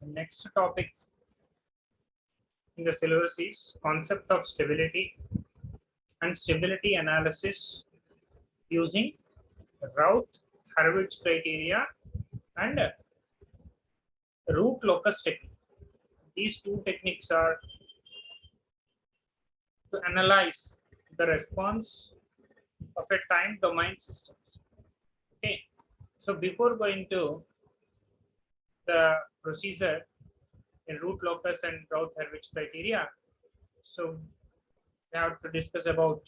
The next topic in the syllabus is concept of stability and stability analysis using Routh-Hurwitz criteria and root locus technique. These two techniques are to analyze the response of a time domain system. Okay, so before going to the procedure in root locus and Routh-Hurwitz criteria, so we have to discuss about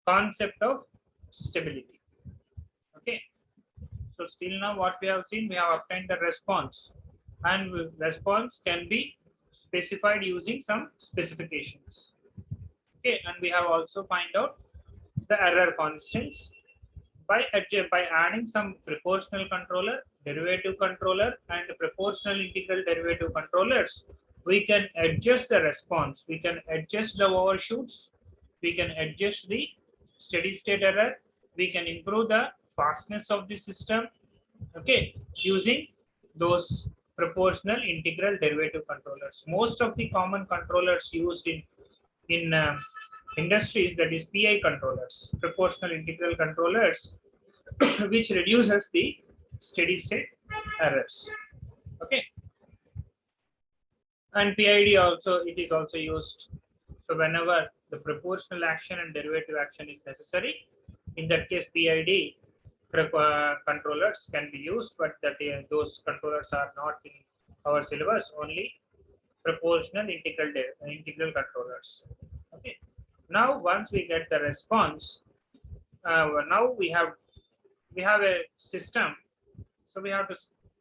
concept of stability. Okay, so still now what we have seen, we have obtained the response, and response can be specified using some specifications. Okay, and we have also find out the error constants by adding some proportional controller, derivative controller, and proportional integral derivative controllers. We can adjust the response. We can adjust the overshoots. We can adjust the steady state error. We can improve the fastness of the system. Okay, using those proportional integral derivative controllers. Most of the common controllers used in industries, that is PI controllers, proportional integral controllers, which reduces the steady state errors. Okay, and PID also, it is also used. So whenever the proportional action and derivative action is necessary, in that case PID controllers can be used, but that those controllers are not in our syllabus. Only proportional integral controllers. Okay, now once we get the response, now we have a system, so we have to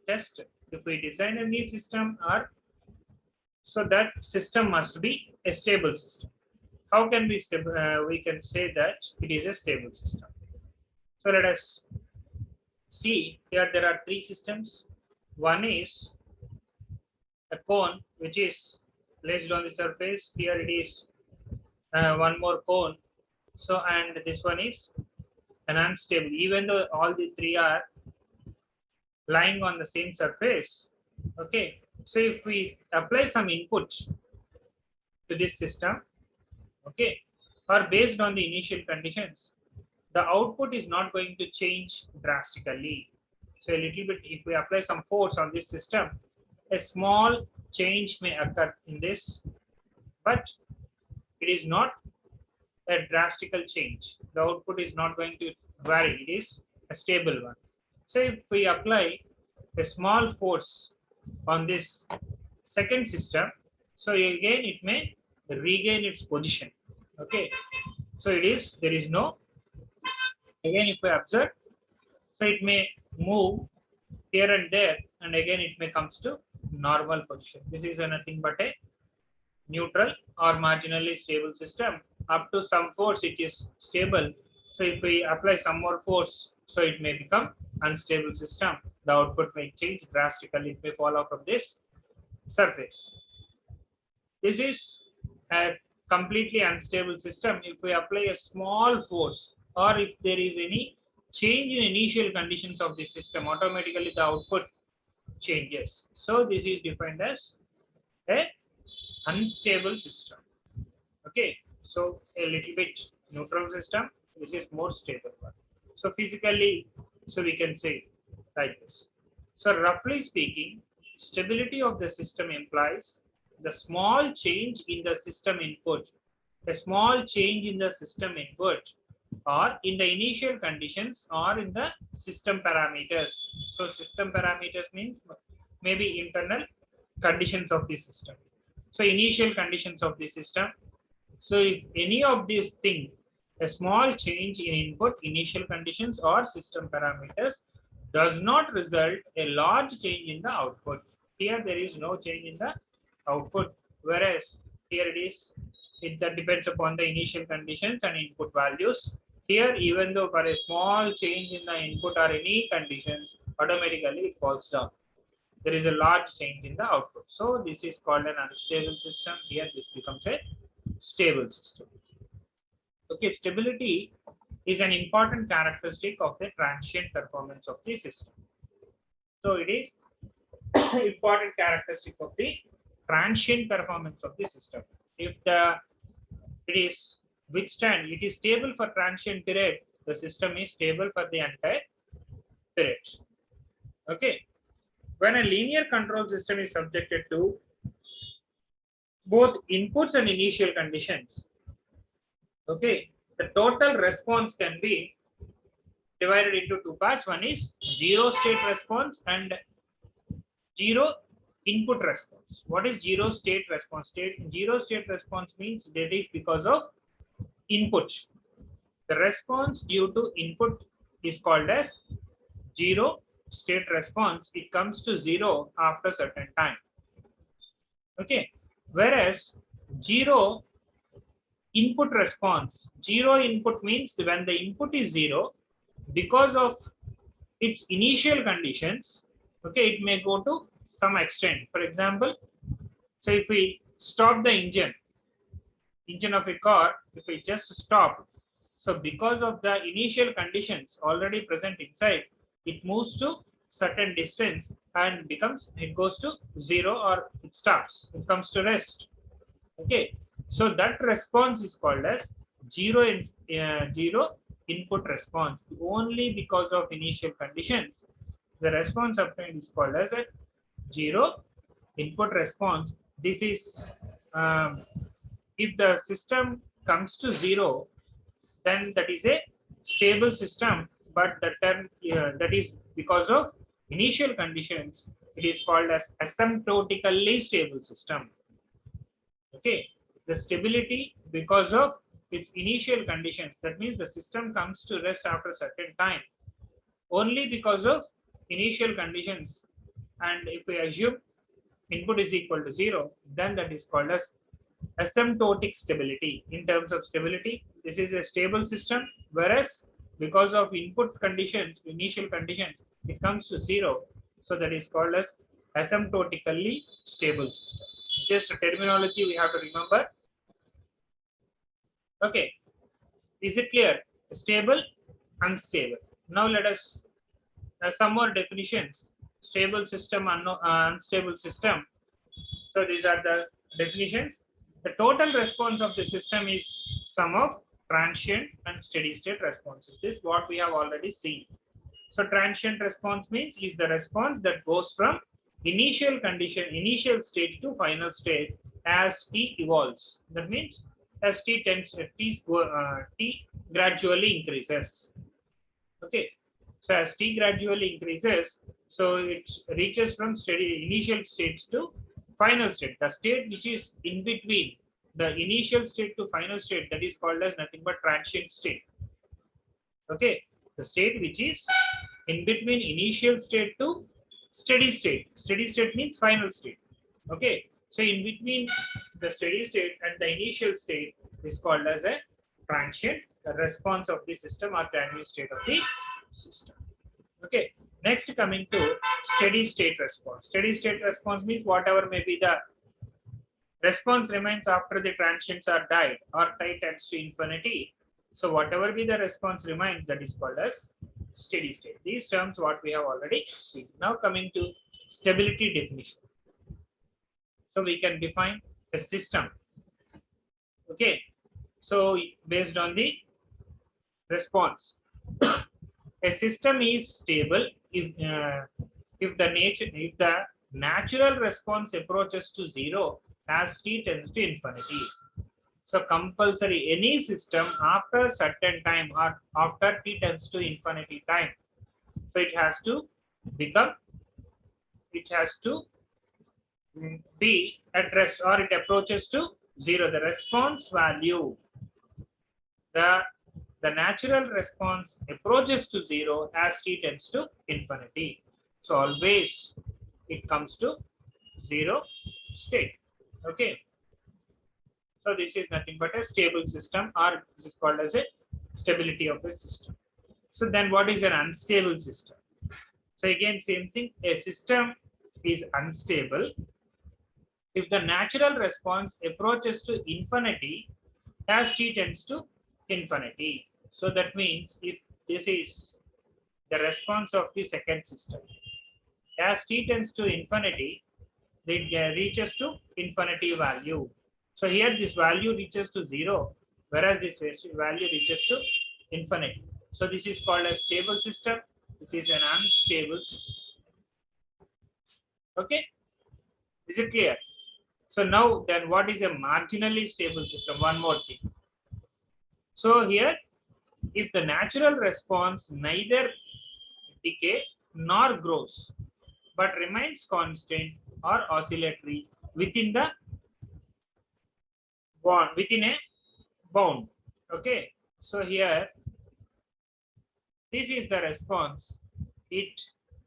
test if we design a new system, or so that system must be a stable system. How can we we can say that it is a stable system? So let us see here. There are three systems. One is a cone which is placed on the surface. Here it is one more cone. So, and this one is an unstable, even though all the three are lying on the same surface. Okay, so if we apply some input to this system, okay, or based on the initial conditions, the output is not going to change drastically. So a little bit, if we apply some force on this system, a small change may occur in this, but it is not a drastical change. The output is not going to vary. It is a stable one. So if we apply a small force on this second system, so again it may regain its position. Okay, so there is no, again if we observe, so it may move here and there, and again it may comes to normal position. This is nothing but a neutral or marginally stable system. Up to some force it is stable. So if we apply some more force, so it may become unstable system. The output may change drastically. It may fall off of this surface. This is a completely unstable system. If we apply a small force, or if there is any change in initial conditions of the system, automatically the output changes. So this is defined as a unstable system. Okay, so a little bit neutral system. This is more stable one. So physically, so we can say like this. So roughly speaking, stability of the system implies the small change in the system input, a small change in the system input, or in the initial conditions, or in the system parameters. So system parameters means maybe internal conditions of the system. So initial conditions of the system. So if any of these things, a small change in input, initial conditions, or system parameters does not result a large change in the output. Here there is no change in the output, whereas here that depends upon the initial conditions and input values. Here, even though for a small change in the input or any conditions, automatically it falls down. There is a large change in the output. So this is called an unstable system. Here this becomes a stable system. Okay, stability is an important characteristic of the transient performance of the system. So it is important characteristic of the transient performance of the system. If it is it is stable for transient period, the system is stable for the entire period. Okay. When a linear control system is subjected to both inputs and initial conditions, okay, the total response can be divided into two parts. One is zero state response and zero input response. What is zero state response? Zero state response means that is because of input. The response due to input is called as zero state response. It comes to zero after certain time. Okay. Whereas zero input response, zero input means when the input is zero, because of its initial conditions, okay, it may go to some extent. For example, so if we stop the engine of a car, if we just stop, so because of the initial conditions already present inside, it moves to certain distance and it goes to zero, or it stops, it comes to rest. Okay, so that response is called as zero input response. Only because of initial conditions, the response obtained is called as a zero input response. This is if the system comes to zero, then that is a stable system, but the term that is because of initial conditions, it is called as asymptotically stable system. Okay, the stability because of its initial conditions, that means the system comes to rest after a certain time only because of initial conditions, and if we assume input is equal to zero, then that is called as asymptotic stability. In terms of stability, this is a stable system, whereas because of input conditions, initial conditions, it comes to zero, so that is called as asymptotically stable system. Just a terminology we have to remember. Okay, is it clear? Stable, unstable. Now let us some more definitions. Stable system, unstable system. So these are the definitions. The total response of the system is sum of transient and steady state responses. This is what we have already seen. So transient response means is the response that goes from initial condition, initial state to final state as t evolves. That means as t gradually increases. Okay, so as t gradually increases, so it reaches from steady initial states to final state. The state which is in between the initial state to final state, that is called as nothing but transient state. Okay, the state which is in between initial state to steady state. Steady state means final state. Okay, so in between the steady state and the initial state is called as a transient response of the system or transient state of the system. Okay, next coming to steady state response. Steady state response means whatever may be the response remains after the transients are died or t tends to infinity. So whatever be the response remains, that is called as steady state. These terms what we have already seen. Now coming to stability definition. So we can define a system. Okay, so based on the response, a system is stable if the natural response approaches to zero as t tends to infinity. So compulsory any system after certain time or after t tends to infinity time, so it has to be at rest or it approaches to zero. The response value, the natural response approaches to zero as t tends to infinity. So always it comes to zero state. Okay. So this is nothing but a stable system, or this is called as a stability of a system. So then what is an unstable system? So again, same thing, a system is unstable if the natural response approaches to infinity as t tends to infinity. So that means if this is the response of the second system, As t tends to infinity, it reaches to infinity value. So here this value reaches to 0, whereas this value reaches to infinity. So this is called a stable system. This is an unstable system. Okay, is it clear? So now then what is a marginally stable system? One more thing. So here, if the natural response neither decay nor grows, but remains constant or oscillatory within the bond, within a bound. Okay, so here this is the response. It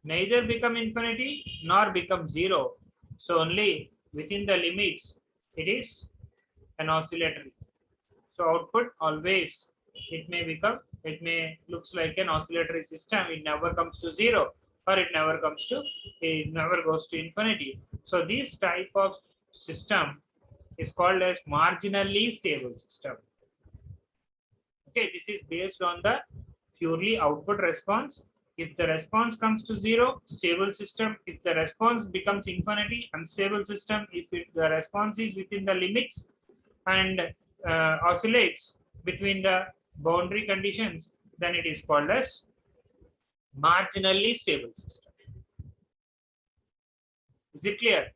neither become infinity nor become 0. So only within the limits it is an oscillatory. So output always it may looks like an oscillatory system. It never comes to 0 or it never goes to infinity. So this type of system is called as marginally stable system. Okay, this is based on the purely output response. If the response comes to 0, stable system. If the response becomes infinity, unstable system. If the response is within the limits and oscillates between the boundary conditions, then it is called as marginally stable system. Is it clear?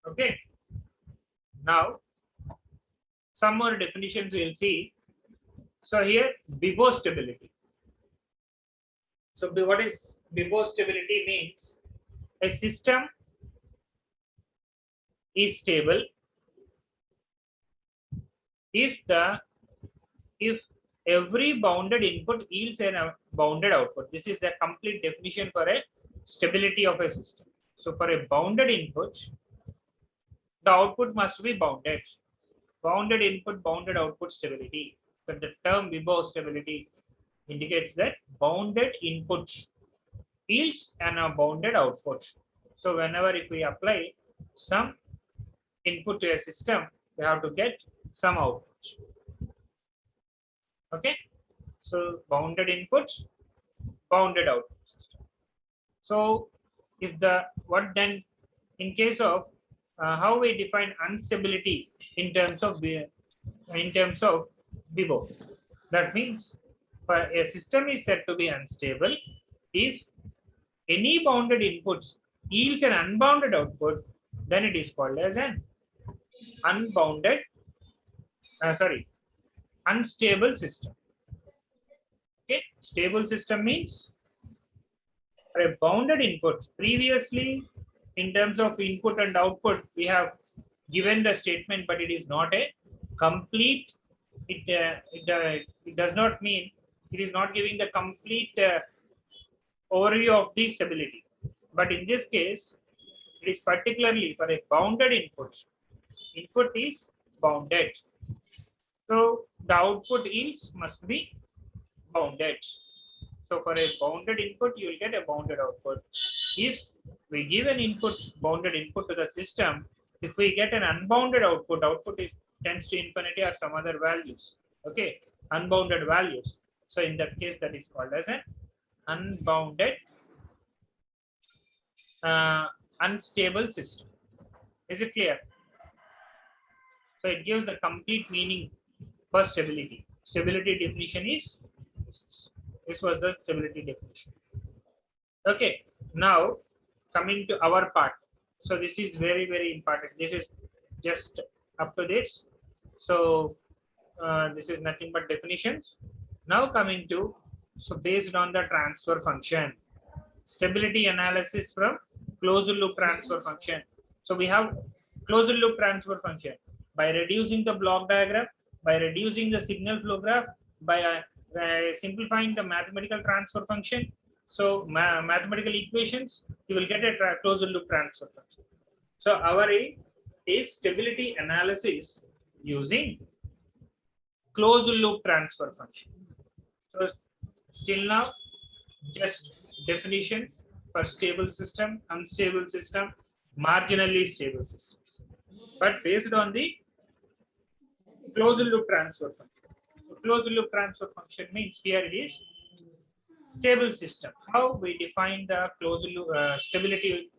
Okay. Now, some more definitions we'll see. So here, Bibo stability. So what is Bibo stability means? A system is stable if every bounded input yields a bounded output. This is the complete definition for a stability of a system. So for a bounded input, the output must be bounded. Bounded input, bounded output stability. So the term Bibo stability indicates that bounded input yields and a bounded output. So whenever if we apply some input to a system, we have to get some output. Okay, so bounded inputs, bounded output system. So if the what then in case of how we define instability in terms of Bibo, that means for a system is said to be unstable if any bounded inputs yields an unbounded output, then it is called as an unstable system. Okay, stable system means for a bounded input. Previously, in terms of input and output, we have given the statement, but it is not a complete. It does not mean it is not giving the complete overview of the stability. But in this case, it is particularly for a bounded input. Input is bounded. So the output yields must be bounded. So for a bounded input, you will get a bounded output. If we give an bounded input to the system, if we get an unbounded output, tends to infinity or some other values. Okay, unbounded values. So in that case, that is called as an unbounded unstable system. Is it clear? So it gives the complete meaning for stability. Stability definition is this was the stability definition. Okay, now coming to our part. So this is very, very important. This is just up to this. So this is nothing but definitions. Now coming to, so based on the transfer function, stability analysis from closed loop transfer function. So we have closed loop transfer function by reducing the block diagram, by reducing the signal flow graph, by simplifying the mathematical transfer function. So mathematical equations, you will get a closed loop transfer function. So our aim is stability analysis using closed loop transfer function. So still now just definitions for stable system, unstable system, marginally stable systems, but based on the closed loop transfer function. So closed loop transfer function means here it is Stable system. How we define the closed loop stability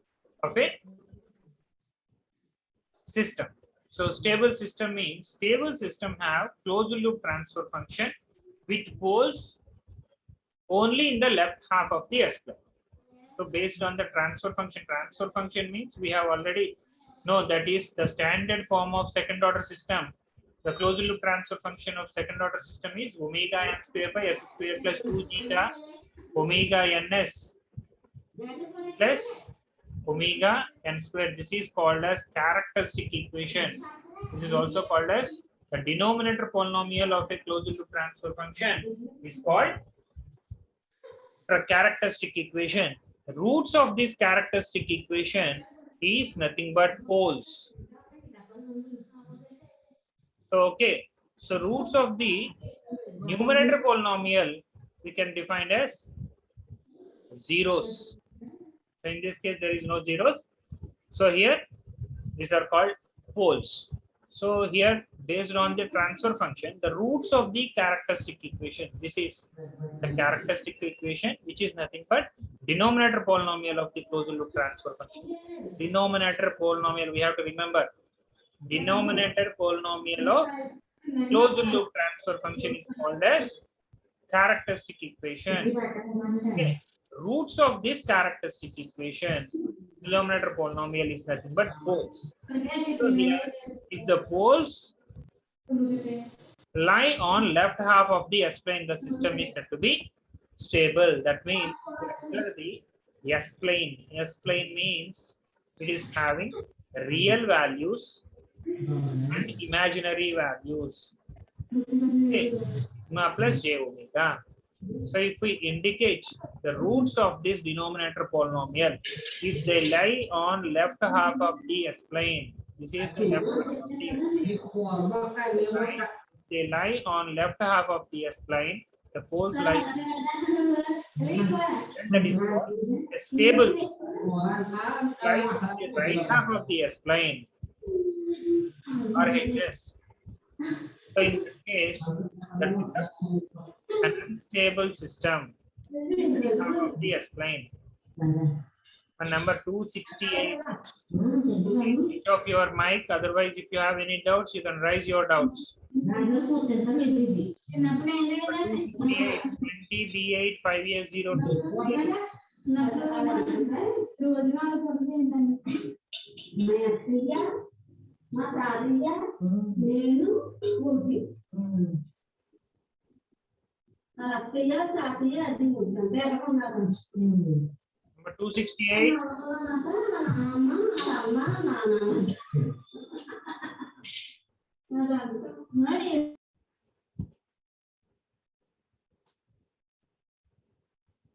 of a system? So stable system means stable system have closed loop transfer function with poles only in the left half of the S-plane. So based on the transfer function means we have already know that is the standard form of second order system. The closed loop transfer function of second order system is omega n square by s square plus 2 zeta omega ns plus omega n square. This is called as characteristic equation. This is also called as the denominator polynomial of a closed loop transfer function is called a characteristic equation. The roots of this characteristic equation is nothing but poles. So okay, so roots of the numerator polynomial we can define as zeros. So in this case there is no zeros. So here these are called poles. So here based on the transfer function, the roots of the characteristic equation. This is the characteristic equation, which is nothing but denominator polynomial of the closed loop transfer function. Denominator polynomial, we have to remember. Denominator polynomial of closed loop transfer function is called as characteristic equation. Okay. Roots of this characteristic equation, denominator polynomial is nothing but poles. So here, if the poles lie on left half of the S-plane, the system is said to be stable. That means the S-plane. S-plane means it is having real values and imaginary values. Okay. Sigma plus j omega. So if we indicate the roots of this denominator polynomial, if they lie on left half of the S-plane, this is the left half of the S-plane. They lie on left half of the S-plane. The poles lie. And that is called a stable system. Lie on the right half of the S-plane. RHS. So in this case, that becomes an unstable system. Of the S-plane. And number 268. Please switch off your mic. Otherwise, if you have any doubts, you can raise your doubts. 20B8 5A02. Number 268.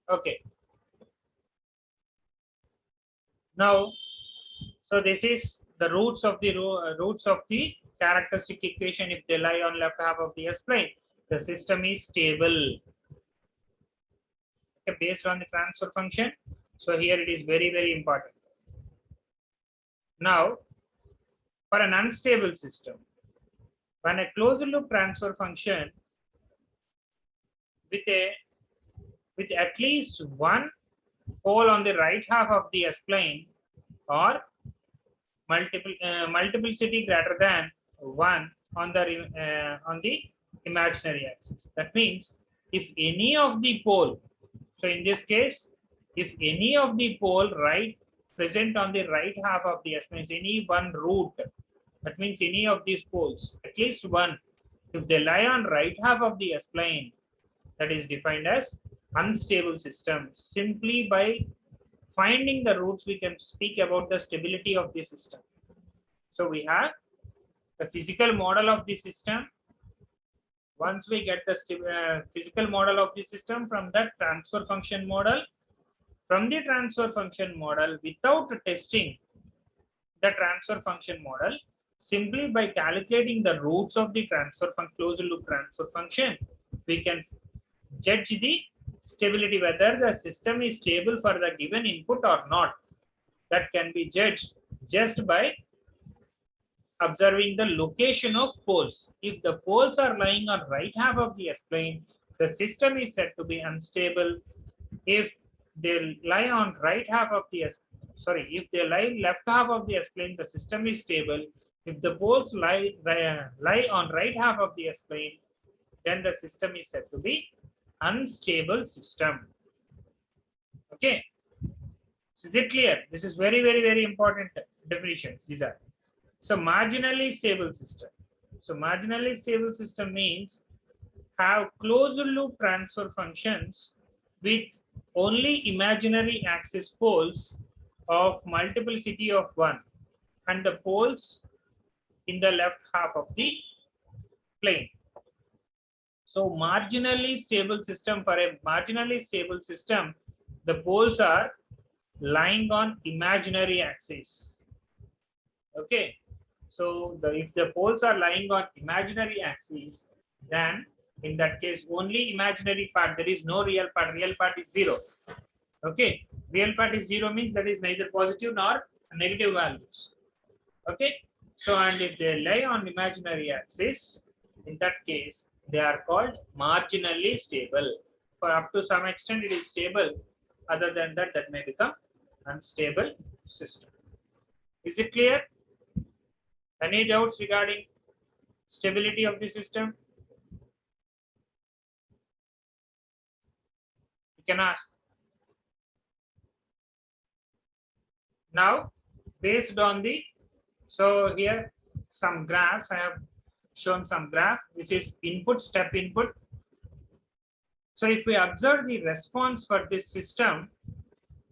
Okay. Now, so this is the roots of the characteristic equation. If they lie on left half of the S-plane, the system is stable. Okay, based on the transfer function. So here it is very, very important. Now, for an unstable system, when a closed loop transfer function with at least one pole on the right half of the S-plane or multiplicity greater than one on the imaginary axis. That means if any of the pole, so in this case, if any of the pole present on the right half of the S-plane is any one root, that means any of these poles, at least one, if they lie on right half of the S-plane, that is defined as unstable system. Simply by finding the roots, we can speak about the stability of the system. So we have the physical model of the system. Once we get the physical model of the system from that transfer function model, from the transfer function model, without testing the transfer function model, simply by calculating the roots of the closed loop transfer function, we can judge the stability, whether the system is stable for the given input or not. That can be judged just by observing the location of poles. If the poles are lying on right half of the S-plane, the system is said to be unstable. If they lie on right half of the if they lie left half of the S-plane, the system is stable. If the poles lie on right half of the S-plane, then the system is said to be unstable system. Okay, so is it clear? This is very, very, very important definitions. These are. So marginally stable system. So marginally stable system means have closed loop transfer functions with only imaginary axis poles of multiplicity of 1 and the poles in the left half of the plane. So marginally stable system, for a marginally stable system, the poles are lying on imaginary axis. Okay, so if the poles are lying on imaginary axis, then in that case only imaginary part, there is no real part is 0. Okay, real part is 0 means that is neither positive nor negative values. Okay, so and if they lie on imaginary axis, in that case they are called marginally stable. For up to some extent it is stable, other than that that may become unstable system. Is it clear? Any doubts regarding stability of the system? You can ask. Now, based on the, so here some graphs, I have shown some graph, which is input, step input. So if we observe the response for this system,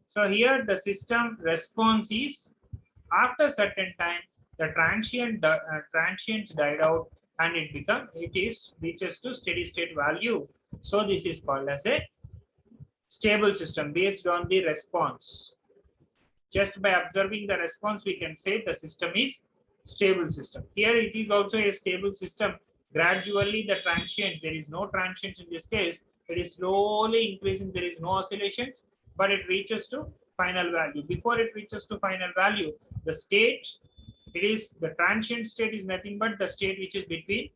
so here the system response is after certain time, the transients died out and it reaches to steady state value. So this is called as a stable system based on the response. Just by observing the response, we can say the system is stable system. Here it is also a stable system. Gradually the transient, there is no transients in this case. It is slowly increasing. There is no oscillations, but it reaches to final value. Before it reaches to final value, the state, it is the transient state is nothing but the state which is between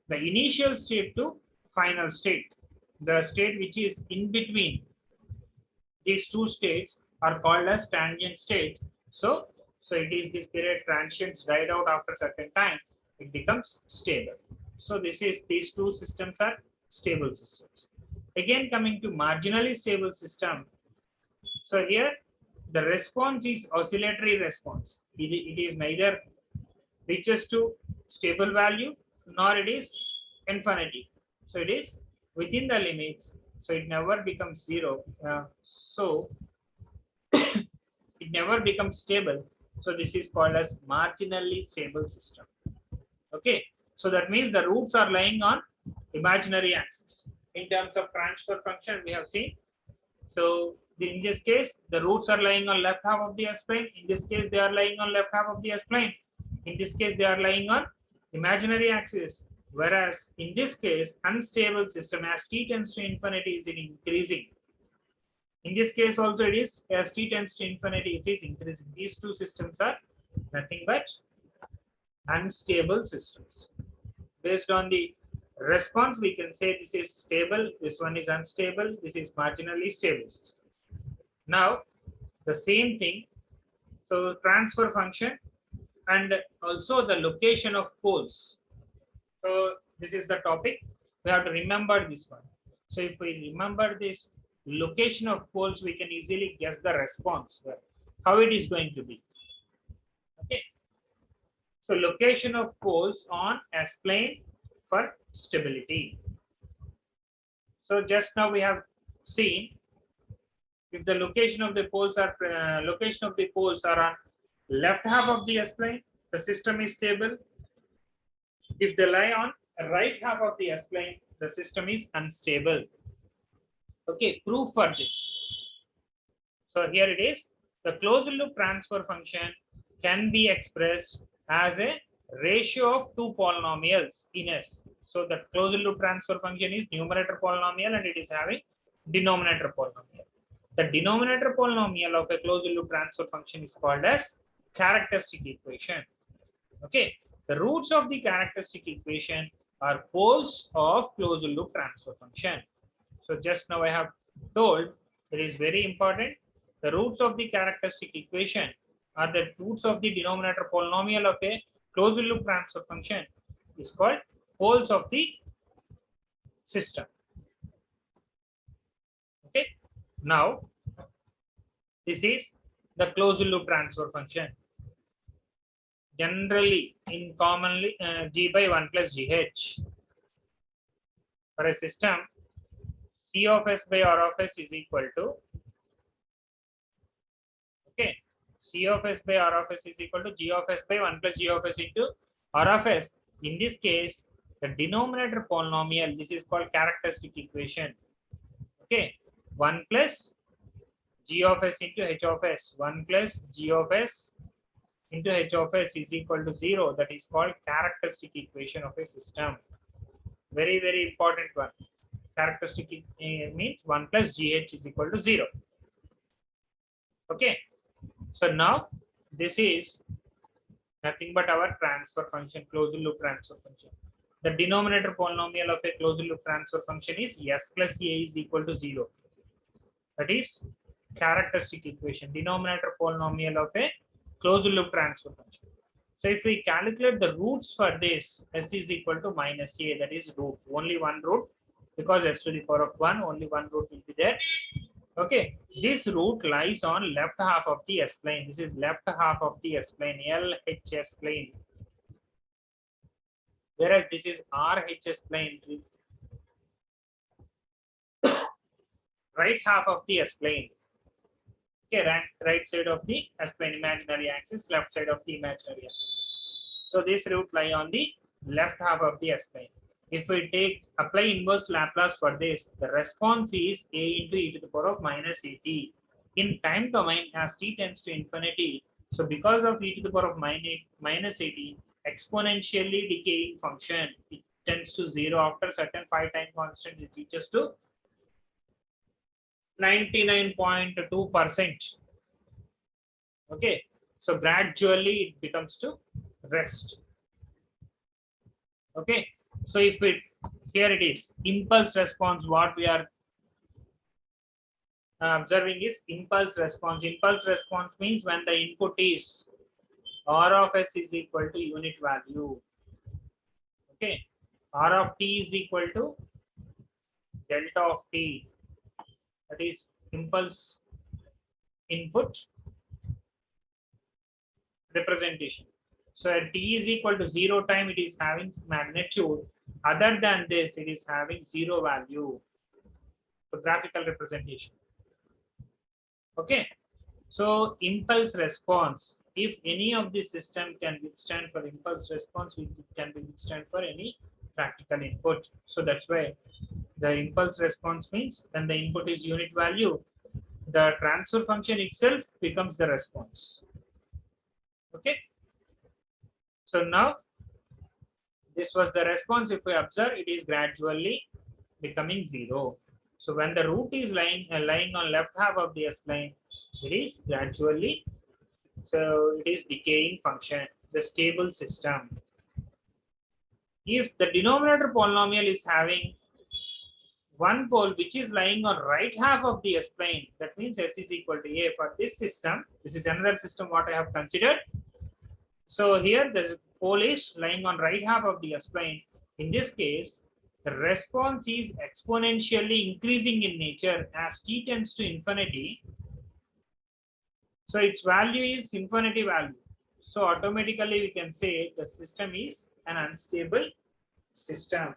the initial state to final state. The state which is in between these two states are called as transient states. So it is this period transients died out after certain time, it becomes stable. So these two systems are stable systems. Again, coming to marginally stable system. So here the response is oscillatory response. It is neither reaches to stable value nor it is infinity. So it is within the limits. So it never becomes 0. So it never becomes stable. So this is called as marginally stable system. Okay, so that means the roots are lying on imaginary axis. In terms of transfer function, we have seen. So in this case, the roots are lying on left half of the S-plane. In this case, they are lying on left half of the S-plane. In this case, they are lying on imaginary axis. Whereas in this case, unstable system, as t tends to infinity, is increasing. In this case also it is, as t tends to infinity, it is increasing. These two systems are nothing but unstable systems. Based on the response, we can say this is stable, this one is unstable, this is marginally stable system. Now, the same thing, so transfer function and also the location of poles. So this is the topic. We have to remember this one. So if we remember this location of poles, we can easily guess the response, how it is going to be. Okay. So location of poles on S-plane for stability. So just now we have seen if the location of the poles are on left half of the S-plane, the system is stable. If they lie on right half of the S-plane, the system is unstable. Okay, proof for this. So here it is. The closed loop transfer function can be expressed as a ratio of two polynomials in S. So the closed loop transfer function is numerator polynomial and it is having denominator polynomial. The denominator polynomial of a closed loop transfer function is called as characteristic equation. Okay, the roots of the characteristic equation are poles of closed loop transfer function. So just now I have told It is very important. The roots of the characteristic equation are the roots of the denominator polynomial of a closed loop transfer function is called poles of the system. Okay. Now, this is the closed loop transfer function. Generally, in commonly, G by 1 plus GH. For a system, C of S by R of S is equal to, okay, C of S by R of S is equal to G of S by 1 plus G of S into R of S. In this case, the denominator polynomial, this is called characteristic equation. Okay, 1 plus G of S into H of S, 1 plus G of S into H of S is equal to 0. That is called characteristic equation of a system. Very, very important one. Characteristic means 1 plus GH is equal to 0. Okay. So now this is nothing but our transfer function, closed loop transfer function. The denominator polynomial of a closed loop transfer function is S plus A is equal to 0. That is characteristic equation, denominator polynomial of a closed loop transfer function. So if we calculate the roots for this, S is equal to minus A, that is root, only one root, because S to the power of 1, only one root will be there. Okay, this root lies on left half of the S plane. This is left half of the S plane, LHS plane. Whereas this is RHS plane, right half of the S plane. Okay, right side of the S plane imaginary axis, left side of the imaginary axis. So this root lie on the left half of the S plane. If we apply inverse Laplace for this, the response is A into e to the power of minus AT. In time domain, as t tends to infinity, so because of e to the power of minus AT, exponentially decaying function, it tends to 0 after certain 5 time constant, it reaches to 99.2%. Okay, so gradually it becomes to rest. Okay, so if it here it is impulse response, what we are observing is impulse response. Impulse response means when the input is R of S is equal to unit value. Okay, R of T is equal to delta of T. That is impulse input representation. So at T is equal to 0 time, it is having magnitude. Other than this, it is having 0 value. So graphical representation. Okay. So impulse response, if any of the system can withstand for impulse response, it can be withstand for any practical input. So that's why the impulse response means when the input is unit value, the transfer function itself becomes the response. Okay. So now this was the response. If we observe, it is gradually becoming 0. So when the root is lying on left half of the S plane, it is gradually, so it is decaying function, the stable system. If the denominator polynomial is having one pole which is lying on right half of the S plane, that means S is equal to A. For this system, this is another system what I have considered. So here the pole is lying on right half of the S plane. In this case, the response is exponentially increasing in nature as t tends to infinity. So its value is infinity value. So automatically we can say the system is an unstable system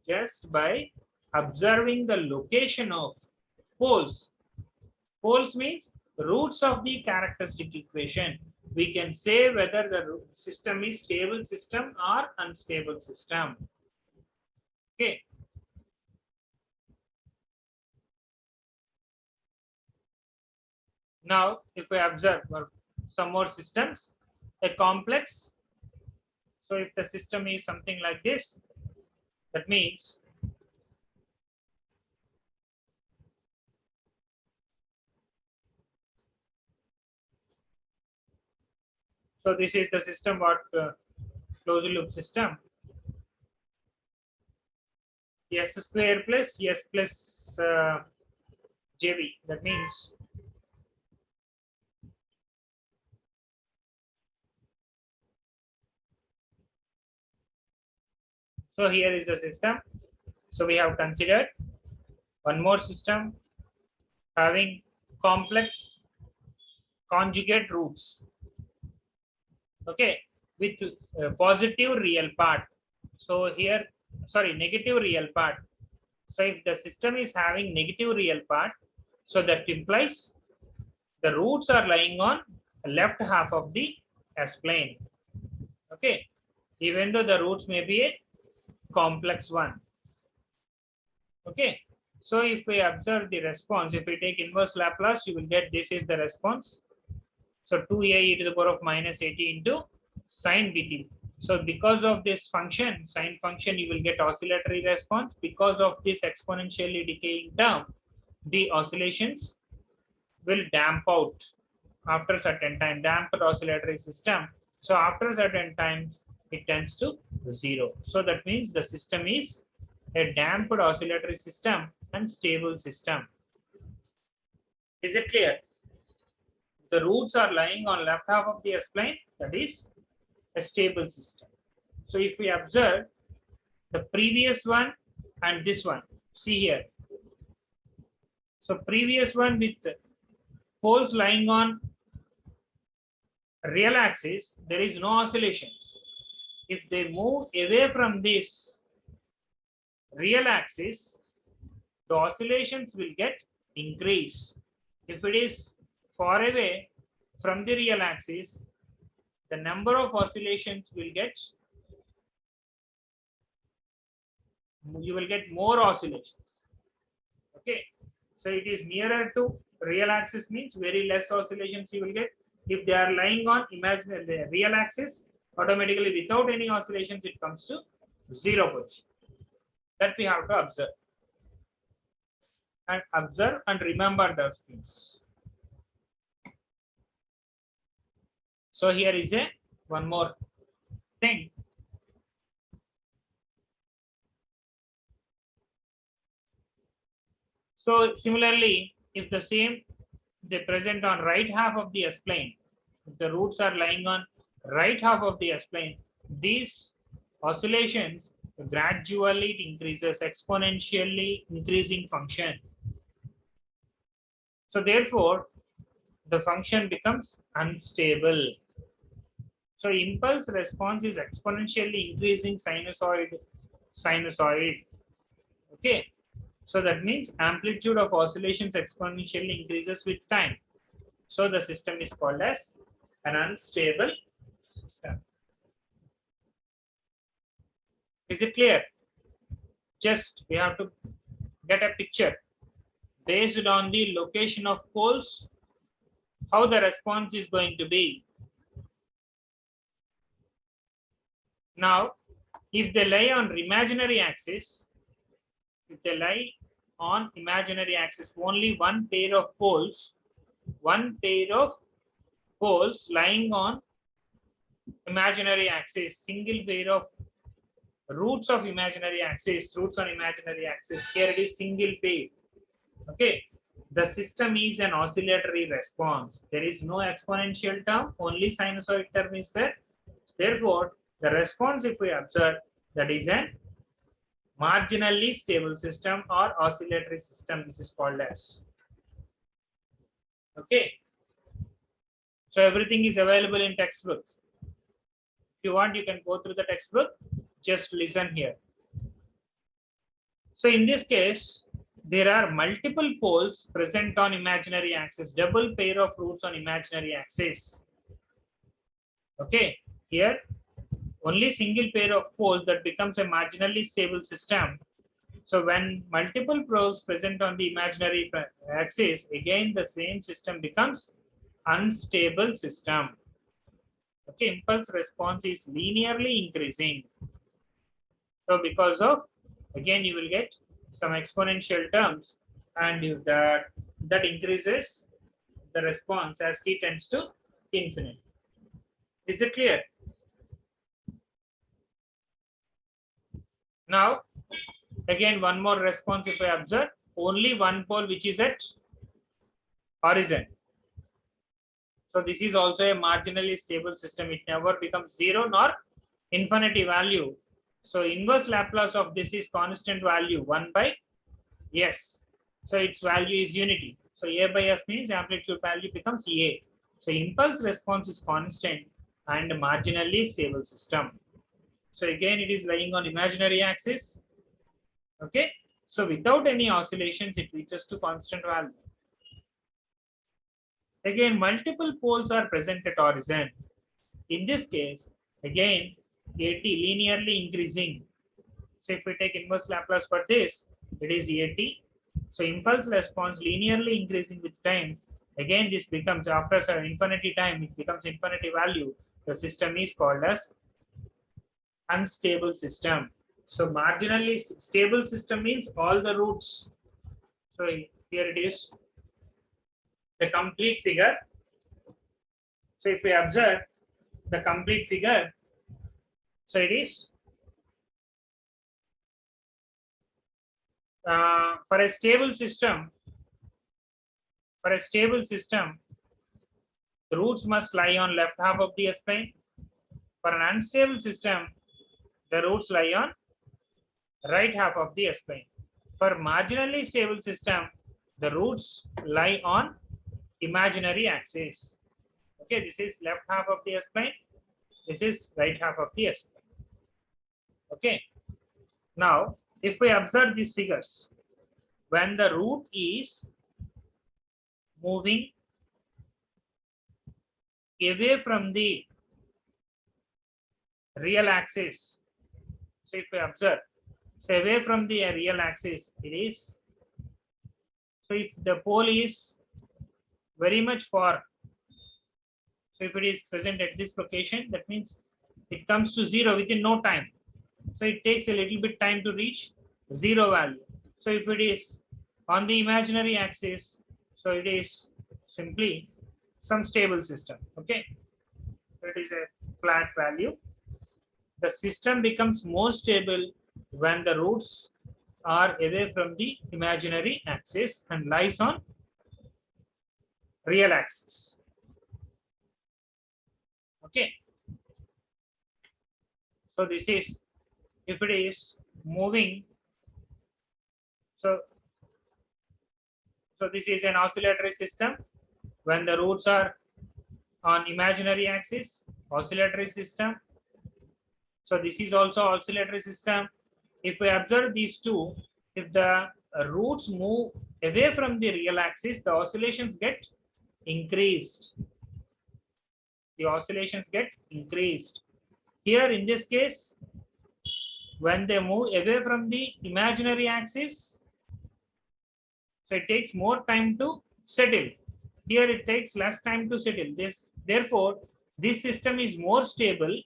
just by observing the location of poles. Poles means roots of the characteristic equation. We can say whether the system is stable system or unstable system. Okay. Now, if we observe some more systems, a complex. So if the system is something like this, that means so this is the system what closed loop system. S square plus S plus JV. That means so here is the system. So we have considered one more system having complex conjugate roots. Okay, with positive real part. So here, sorry, negative real part. So if the system is having negative real part, so that implies the roots are lying on left half of the S-plane. Okay, even though the roots may be a complex one. Okay, so if we observe the response, if we take inverse Laplace, you will get this is the response. So 2a e to the power of minus 80 into sine bt. So because of this function, sine function, you will get oscillatory response. Because of this exponentially decaying term, the oscillations will damp out after certain time, damped oscillatory system. So after certain times, it tends to 0. So that means the system is a damped oscillatory system and stable system. Is it clear? The roots are lying on left half of the S-plane, that is a stable system. So if we observe the previous one and this one, see here. So previous one with poles lying on real axis, there is no oscillations. If they move away from this real axis, the oscillations will get increased. If it is far away from the real axis, the number of oscillations will get, you will get more oscillations. Okay, so it is nearer to real axis means very less oscillations you will get. If they are lying on imaginary the real axis, automatically without any oscillations it comes to 0 position. That we have to observe and remember those things. So here is a one more thing. So similarly, if the same they present on right half of the S-plane, if the roots are lying on right half of the S-plane, these oscillations gradually it increases, exponentially increasing function. So therefore, the function becomes unstable. So impulse response is exponentially increasing sinusoid. Okay. So that means amplitude of oscillations exponentially increases with time. So the system is called as an unstable system. Is it clear? Just we have to get a picture based on the location of poles, how the response is going to be. Now, if they lie on imaginary axis, only one pair of poles lying on imaginary axis, single pair of roots on imaginary axis, here it is single pair. Okay, the system is an oscillatory response. There is no exponential term, only sinusoid term is there. Therefore, the response, if we observe, that is an marginally stable system or oscillatory system. This is called as. Okay. So everything is available in textbook. If you want, you can go through the textbook. Just listen here. So in this case, there are multiple poles present on imaginary axis, double pair of roots on imaginary axis. Okay, here only single pair of poles, that becomes a marginally stable system. So when multiple poles present on the imaginary axis, again the same system becomes unstable system. Okay, impulse response is linearly increasing. So because of, again you will get some exponential terms, and if that increases the response as t tends to infinity. Is it clear? Now, again one more response if I observe, only one pole which is at horizon. So this is also a marginally stable system. It never becomes zero nor infinity value. So inverse Laplace of this is constant value 1 by s. So its value is unity. So a by s means amplitude value becomes a. So impulse response is constant and marginally stable system. So again, it is lying on imaginary axis. Okay. So without any oscillations, it reaches to constant value. Again, multiple poles are present at horizon. In this case, again, AT linearly increasing. So if we take inverse Laplace for this, it is AT. So impulse response linearly increasing with time. Again, this becomes after some infinity time, it becomes infinity value. The system is called as unstable system. So marginally stable system means all the roots. So here it is the complete figure. So if we observe the complete figure, so it is for a stable system. For a stable system, the roots must lie on left half of the S-plane. For an unstable system, the roots lie on right half of the S-plane. For marginally stable system, the roots lie on imaginary axis. Okay, this is left half of the S-plane. This is right half of the S-plane. Okay. Now, if we observe these figures, when the root is moving away from the real axis, so if we observe, so away from the real axis, it is, so if the pole is very much far, so if it is present at this location, that means it comes to zero within no time. So it takes a little bit time to reach zero value. So if it is on the imaginary axis, so it is simply some stable system. Okay, so it is a flat value. The system becomes more stable when the roots are away from the imaginary axis and lies on real axis. Okay, so this is if it is moving. So this is an oscillatory system when the roots are on imaginary axis, oscillatory system. So this is also oscillatory system. If we observe these two, if the roots move away from the real axis, the oscillations get increased. The oscillations get increased. Here in this case, when they move away from the imaginary axis, so it takes more time to settle. Here it takes less time to settle. Therefore, this system is more stable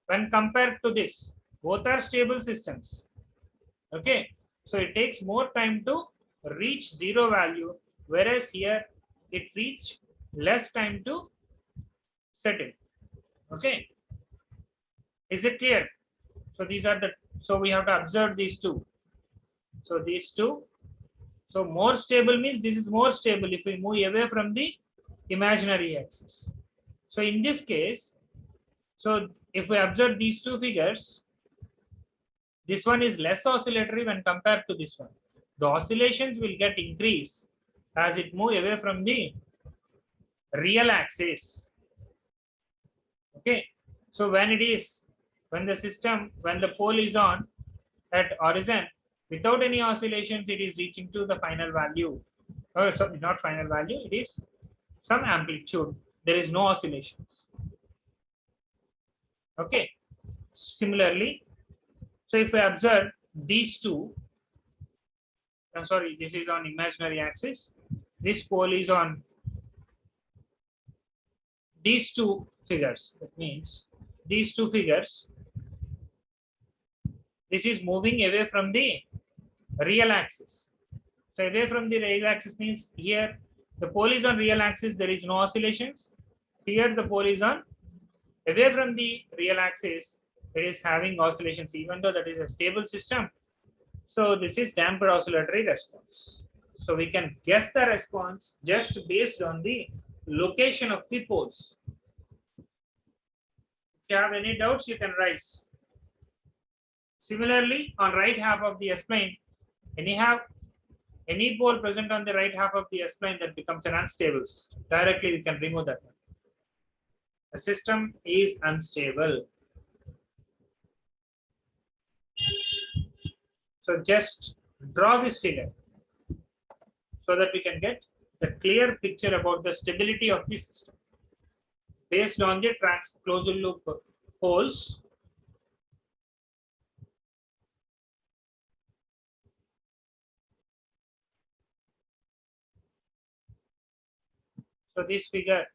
when compared to this. Both are stable systems. Okay, so it takes more time to reach zero value, whereas here it reaches less time to settle. Okay, is it clear? So these are the, so we have to observe these two. So these two, so more stable means this is more stable if we move away from the imaginary axis. So in this case, so if we observe these two figures, this one is less oscillatory when compared to this one. The oscillations will get increased as it move away from the real axis. Okay, so when the system, when the pole is on at horizon, without any oscillations, it is reaching to the final value. Sorry, not final value, it is some amplitude. There is no oscillations. Okay, similarly, so if we observe these two, I'm sorry, this is on imaginary axis. This pole is on these two figures. That means these two figures, this is moving away from the real axis. So away from the real axis means here the pole is on real axis, there is no oscillations. Here the pole is on away from the real axis, it is having oscillations, even though that is a stable system. So this is damped oscillatory response. So we can guess the response just based on the location of the poles. If you have any doubts, you can raise. Similarly, on right half of the S-plane, any pole present on the right half of the S-plane, that becomes an unstable system. Directly we can remove that one. The system is unstable. So just draw this figure so that we can get the clear picture about the stability of the system based on the closed loop poles. So this figure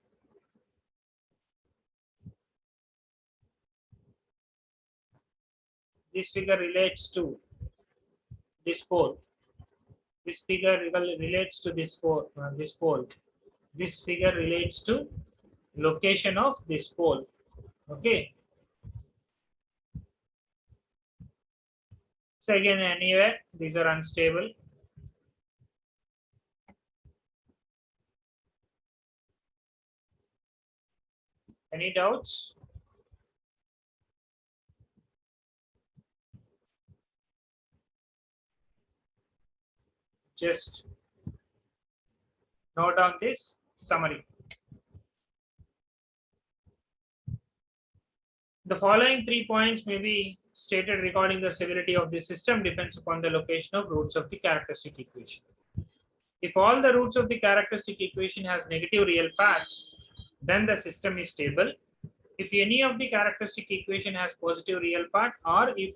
relates to this pole. This figure relates to this pole. This figure relates to location of this pole. Okay. So again, anywhere these are unstable. Any doubts? Just note down this summary. The following 3 points may be stated regarding the stability of the system depends upon the location of roots of the characteristic equation. If all the roots of the characteristic equation has negative real parts, then the system is stable. If any of the characteristic equation has positive real part, or if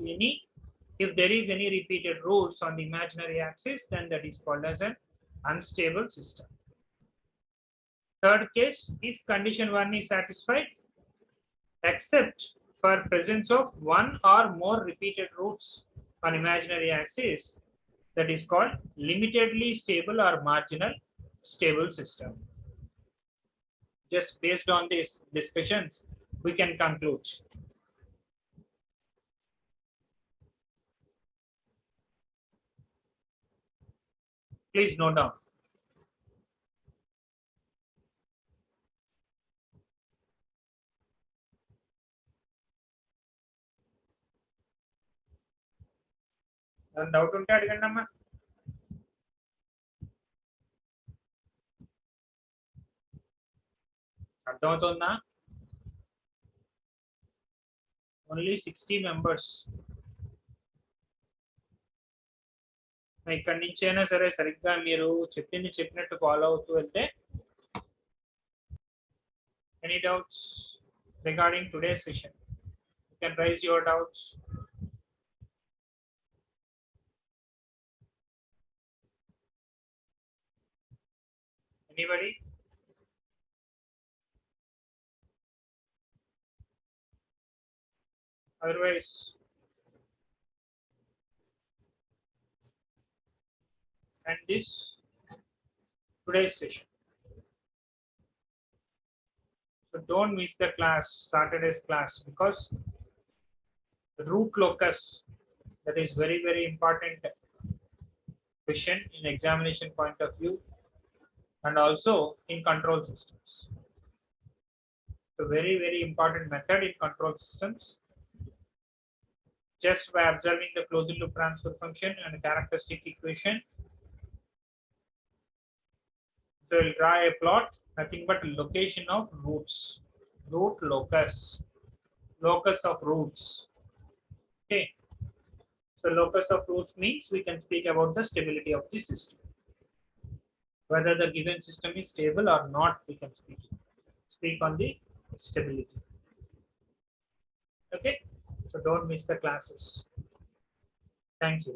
there is any repeated roots on the imaginary axis, then that is called as an unstable system. Third case, if condition 1 is satisfied, except for presence of one or more repeated roots on imaginary axis, that is called limitedly stable or marginal stable system. Just based on these discussions, we can conclude. Please note down. Doubt ఉంటే అడగండి అమ్మా. అర్థమవుతుందా? Only 60 members. ఇక్కడి నుంచి అయినా సరే సరిగ్గా మీరు చెప్పినట్టు ఫాలో అవుతూ వెళ్తే. Any doubts regarding today's session? You can raise your doubts. Anybody? Otherwise, and this today's session. So don't miss the class, Saturday's class, because the root locus, that is very, very important question in examination point of view and also in control systems. So very, very important method in control systems. Just by observing the closed loop transfer function and characteristic equation. So we'll draw a plot, nothing but location of roots, root locus, locus of roots. Okay. So locus of roots means we can speak about the stability of the system. Whether the given system is stable or not, we can speak on the stability. Okay. So don't miss the classes. Thank you.